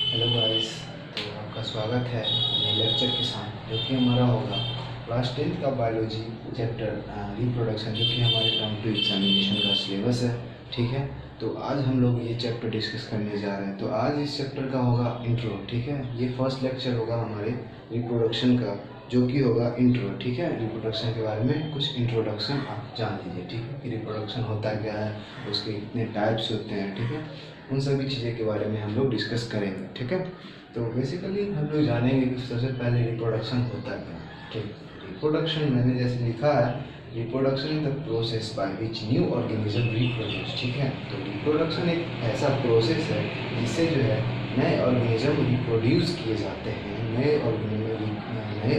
Hello guys. तो आपका स्वागत है नए लेक्चर के साथ, जो कि हमारा होगा क्लास 10th का बायोलॉजी चैप्टर रिप्रोडक्शन, जो कि हमारे टर्म टू एग्जामिनेशन का सिलेबस है। ठीक है, तो आज हम लोग ये चैप्टर डिस्कस करने जा रहे हैं। तो आज इस चैप्टर का होगा इंट्रो। ठीक है, ये फर्स्ट लेक्चर होगा हमारे रिप्रोडक्शन का, जो कि होगा इंट्रो। ठीक है, रिप्रोडक्शन के बारे में कुछ इंट्रोडक्शन आप जान लीजिए। ठीक है, कि रिप्रोडक्शन होता क्या है, उसके कितने टाइप्स होते हैं। ठीक है, उन सभी चीज़ें के बारे में हम लोग डिस्कस करेंगे। ठीक है, तो बेसिकली हम लोग जानेंगे कि सबसे पहले रिप्रोडक्शन होता क्या है। ठीक, रिप्रोडक्शन मैंने जैसे लिखा है, reproduction is the process by which new organism reproduce. ठीक है, तो रिप्रोडक्शन एक ऐसा प्रोसेस है जिससे जो है नए ऑर्गेनिज्म रिप्रोड्यूस किए जाते हैं, नए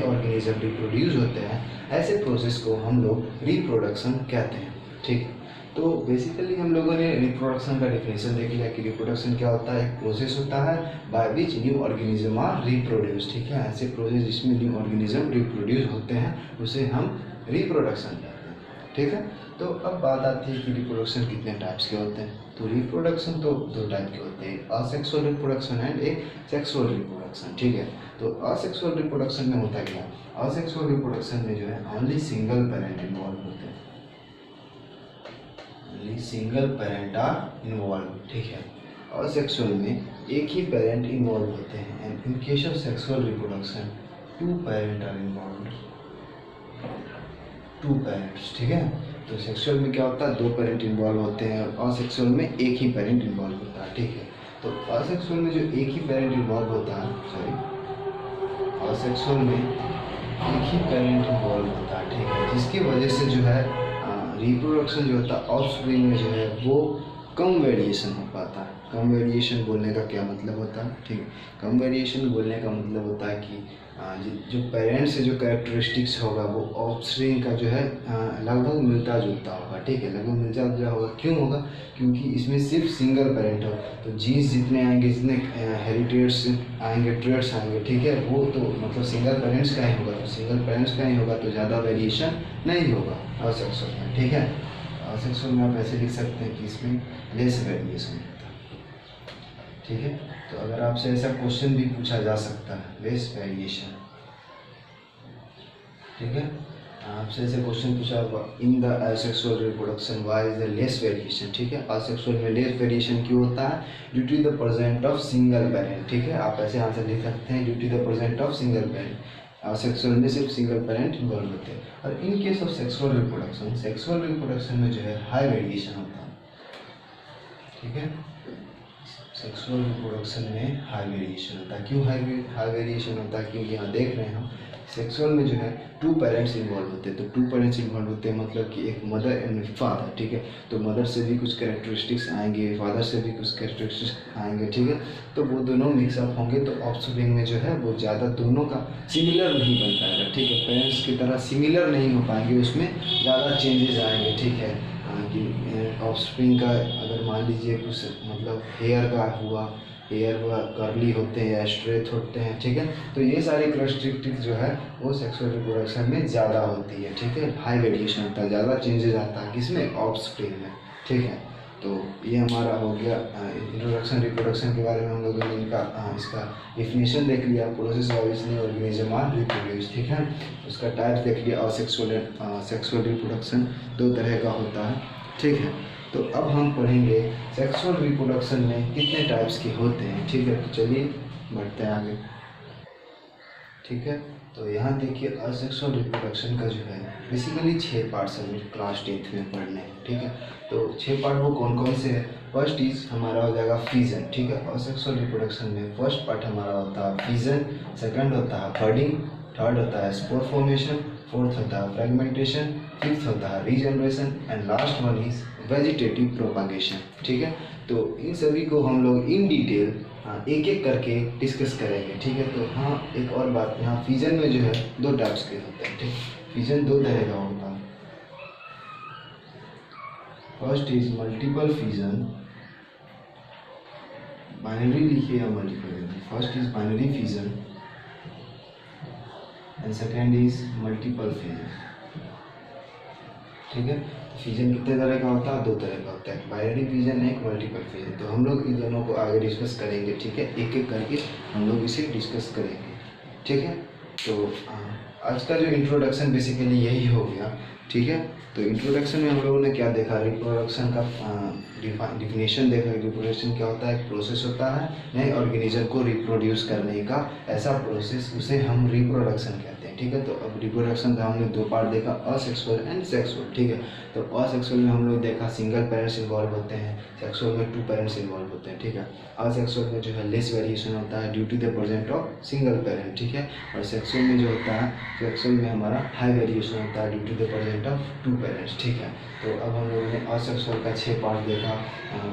ऑर्गेनिज्म रिप्रोड्यूस होते हैं। ऐसे प्रोसेस को हम लोग रिप्रोडक्शन कहते हैं। ठीक, तो बेसिकली हम लोगों ने रिप्रोडक्शन का डेफिनेशन देख लिया कि रिप्रोडक्शन क्या होता है। एक प्रोसेस होता है by which new organism are reproduce. ठीक है, ऐसे प्रोसेस जिसमें न्यू ऑर्गेनिज्म रिप्रोड्यूस होते हैं उसे हम रिप्रोडक्शन कहते हैं। ठीक है, तो अब बात आती है कि रिप्रोडक्शन कितने टाइप्स के होते हैं। तो रिप्रोडक्शन तो दो टाइप के होते हैं, असेक्सुअल रिप्रोडक्शन एंड एक सेक्सुअल रिप्रोडक्शन। ठीक है, तो असेक्सुअल रिप्रोडक्शन में होता क्या है, असेक्सुअल रिप्रोडक्शन में जो है ओनली सिंगल पेरेंट इन्वॉल्व होते हैं, सिंगल पेरेंट आर इन्वॉल्व। ठीक है, और सेक्सुअल में एक ही पेरेंट इन्वॉल्व होते हैं। And in case of sexual reproduction two parent are involve, two parents. ठीक है, तो सेक्सुअल में क्या होता है, दो पेरेंट इन्वॉल्व होते हैं, और सेक्सुअल में एक ही पेरेंट इन्वॉल्व होता है। ठीक है, तो असेक्सुअल में जो एक ही पेरेंट इन्वॉल्व होता है, सॉरी, असेक्सुअल में एक ही पेरेंट इन्वॉल्व होता है। ठीक है, जिसकी वजह से जो है रिप्रोडक्शन जो होता है ऑफस्प्रिंग में जो है वो कम वेरिएशन हो पाता है। कम वेरिएशन बोलने का क्या मतलब होता है, ठीक है, कम वेरिएशन बोलने का मतलब होता है कि जो पेरेंट्स से जो कैरेक्टरिस्टिक्स होगा वो ऑफस्प्रिंग का जो है लगभग मिलता जुलता होगा। ठीक है, लगभग मिलता जुलता होगा। क्यों होगा, क्योंकि इसमें सिर्फ सिंगल पेरेंट हो, तो जीन्स जितने आएंगे, जितने हेरिटेट्स आएंगे, ट्रेड्स आएंगे, ठीक है, वो तो मतलब सिंगल पेरेंट्स का ही होगा। तो सिंगल पेरेंट्स का ही होगा तो ज़्यादा वेरिएशन नहीं होगा असेक्सुअल में। ठीक है, असेक्सुअल में आप ऐसे लिख सकते हैं कि इसमें लेस वेरिएशन होता है। ठीक है, तो अगर आपसे ऐसा क्वेश्चन भी पूछा जा सकता है, लेस वेरिएशन। ठीक है, आपसे ऐसे क्वेश्चन पूछा होगा in the asexual reproduction why is the less variation. ठीक है, असेक्सुअल में लेस वेरिएशन क्यों होता है, due to the present of single parent. ठीक है, आप ऐसे आंसर लिख सकते हैं, due to the present of single parent. Asexual में सिर्फ सिंगल पेरेंट इन्वॉल्व होते हैं। और in case of sexual reproduction, sexual reproduction में जो है हाई वेरिएशन होता है। ठीक है, सेक्सुअल रिप्रोडक्शन में हाई वेरिएशन होता है। क्यों हाई वेरिएशन होता है, क्योंकि यहाँ देख रहे हैं हम सेक्सुअल में जो है टू पेरेंट्स इन्वॉल्व होते हैं। तो टू पेरेंट्स इन्वॉल्व होते हैं मतलब कि एक मदर एंड फादर। ठीक है, तो मदर से भी कुछ कैरेक्टरिस्टिक्स आएंगे, फादर से भी कुछ कैरेक्टरिस्टिक्स आएंगे। ठीक है, तो वो दोनों मिक्सअप होंगे, तो ऑफस्प्रिंग में जो है वो ज़्यादा दोनों का सिमिलर नहीं बन पाएगा। ठीक है, पेरेंट्स की तरह सिमिलर नहीं हो पाएंगे, उसमें ज़्यादा चेंजेस आएंगे। ठीक है, कि ऑफस्प्रिंग का अगर मान लीजिए कुछ मतलब हेयर का हुआ, हेयर कर्ली होते हैं या स्ट्रेट होते हैं। ठीक है, तो ये सारी कैरेक्टरिस्टिक्स जो है वो सेक्सुअल रिप्रोडक्शन में ज़्यादा होती है। ठीक है, हाई वेरिएशन होता है, ज़्यादा चेंजेस आता है किसमें, ऑफस्प्रिंग में। ठीक है, तो ये हमारा हो गया इंट्रोडक्शन रिप्रोडक्शन के बारे में। हम लोगों ने इनका इसका डेफिनेशन देख लिया, process by which new organism are reproduce. ठीक है, उसका टाइप देख लिया, असेक्सुअल सेक्सुअल रिप्रोडक्शन दो तरह का होता है। ठीक है, तो अब हम पढ़ेंगे सेक्सुअल रिप्रोडक्शन में कितने टाइप्स के होते हैं। ठीक है, तो चलिए बढ़ते हैं आगे। ठीक है, तो यहाँ देखिए असेक्सुअल रिप्रोडक्शन का जो है बेसिकली 6 पार्ट्स हमें क्लास 10th में पढ़ने हैं। ठीक है, तो 6 पार्ट वो कौन कौन से हैं। फर्स्ट इज हमारा हो जाएगा फिजन। ठीक है, असेक्सुअल रिप्रोडक्शन में फर्स्ट पार्ट हमारा होता है फिजन, सेकंड होता है बर्डिंग, थर्ड होता है स्पोर फॉर्मेशन, फोर्थ होता है फ्रेगमेंटेशन, फिफ्थ होता है regeneration, and last one is vegetative propagation. ठीक है, तो इन सभी को हम लोग इन डिटेल एक एक करके डिस्कस करेंगे। ठीक है, तो हाँ एक और बात, यहाँ फिजन में जो है दो टाइप्स के होते हैं। ठीक, फिजन दो तरह का होता है। First is multiple fission, binary लिखिए या multiple. First is binary fission and second is multiple fission. ठीक है। फिजन कितने तरह का होता है? 2 तरह का होता है, बाइनरी फिजन, एक मल्टीपल फिजन। तो हम लोग इन दोनों को आगे डिस्कस करेंगे, ठीक है, एक एक करके हम लोग इसे डिस्कस करेंगे, ठीक है। तो आज का जो इंट्रोडक्शन बेसिकली यही हो गया, ठीक है। तो इंट्रोडक्शन में हम लोगों ने क्या देखा? रिप्रोडक्शन का डिफिनेशन देखा। रिप्रोडक्शन क्या होता है? एक प्रोसेस होता है नए ऑर्गेनिज्म को रिप्रोड्यूस करने का, ऐसा प्रोसेस उसे हम रिप्रोडक्शन कहते हैं, ठीक है। तो अब रिप्रोडक्शन का हमने 2 पार्ट देखा, असेक्सुअल एंड सेक्सुअल, ठीक है। तो असेक्सुअल में हम लोग देखा सिंगल पेरेंट्स इन्वॉल्व होते हैं, सेक्सुअल में 2 पेरेंट्स इन्वॉल्व होते हैं, ठीक है। असेक्सुअल में जो है लेस वेरिएशन होता है due to the present of single parent, ठीक है। और सेक्सुअल में जो होता है, सेक्सुअल में हमारा हाई वेरिएशन होता है due to the present of 2 parents, ठीक है। तो अब हम लोगों ने असेक्सुअल का 6 पार्ट देखा,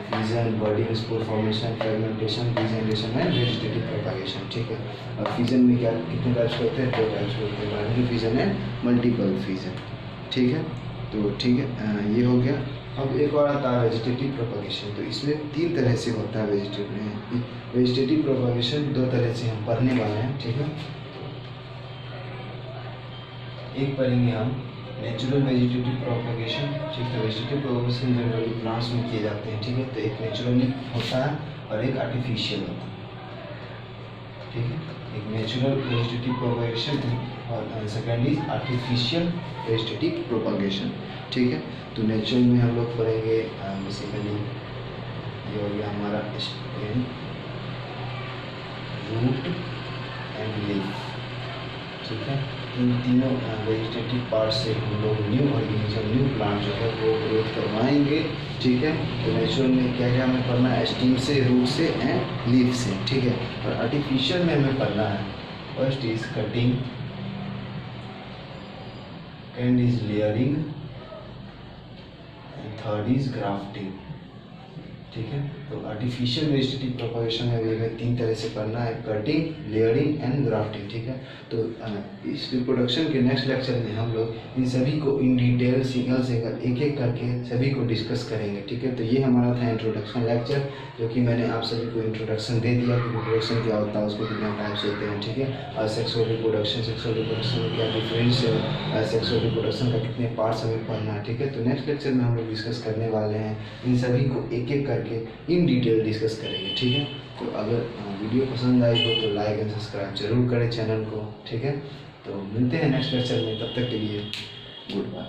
fission, budding, spore formation, fragmentation, regeneration and vegetative propagation, ठीक है। और फिजन में क्या कितने टाइप्स होते हैं? 2 टाइप्स होते हैं, binary fission and multiple fission, ठीक है। तो ठीक है, ये हो गया। अब एक और आता है वेजिटेटिव प्रोपागेशन। तो इसमें 3 तरह से होता है वेजिटेटिव प्रोपागेशन 2 तरह से हम पढ़ने वाले हैं, ठीक है। एक पढ़ेंगे हम नेचुरल वेजिटेटिव प्रोपागेशन, ठीक है। वेजिटेटिव प्रोपागेशन जनरली प्लांट्स में किए जाते हैं, ठीक है। तो एक नेचुरली होता है और एक आर्टिफिशियल होता है, ठीक है। एक नेचुरल वेजिटेटिव प्रोपागेशन और second is artificial vegetative propagation, ठीक है। तो नेचुरल में हम लोग पढ़ेंगे बेसिकली ये हो गया हमारा स्टेम, रूट एंड लीफ, ठीक है। इन तीनों वेजिटेटिव पार्ट से हम लोग न्यू ऑर्गेनिज्म, न्यू प्लांट जो है वो ग्रोथ करवाएंगे, ठीक है। तो नेचुरल में क्या क्या हमें पढ़ना है? स्टीम से, रूट से एंड लीफ से, ठीक है। और आर्टिफिशियल में हमें पढ़ना है first is cutting, second is layering and third is grafting, ठीक है। तो आर्टिफिशियल वेजिटेटिव प्रोपागेशन में भी हमें 3 तरह से करना है, कटिंग, लेयरिंग एंड ग्राफ्टिंग, ठीक है। तो इस रिप्रोडक्शन के नेक्स्ट लेक्चर में हम लोग इन सभी को इन डिटेल सिंगल एक एक करके सभी को डिस्कस करेंगे, ठीक है। तो ये हमारा था इंट्रोडक्शन लेक्चर, जो कि मैंने आप सभी को इंट्रोडक्शन दे दिया कि रिप्रोडक्शन क्या होता है, उसको कितने टाइप्स होते हैं, ठीक है। और सेक्सुअल रिप्रोडक्शन में क्या डिफरेंस है, सेक्सुअल रिप्रोडक्शन का कितने पार्ट्स हमें पढ़ना है, ठीक है। तो नेक्स्ट लेक्चर में हम लोग डिस्कस करने वाले हैं, इन सभी को एक एक करके इन डिटेल डिस्कस करेंगे, ठीक है। तो अगर वीडियो पसंद आई हो तो लाइक एंड सब्सक्राइब जरूर करें चैनल को, ठीक है। तो मिलते हैं नेक्स्ट लेक्चर में, तब तक के लिए गुड बाय।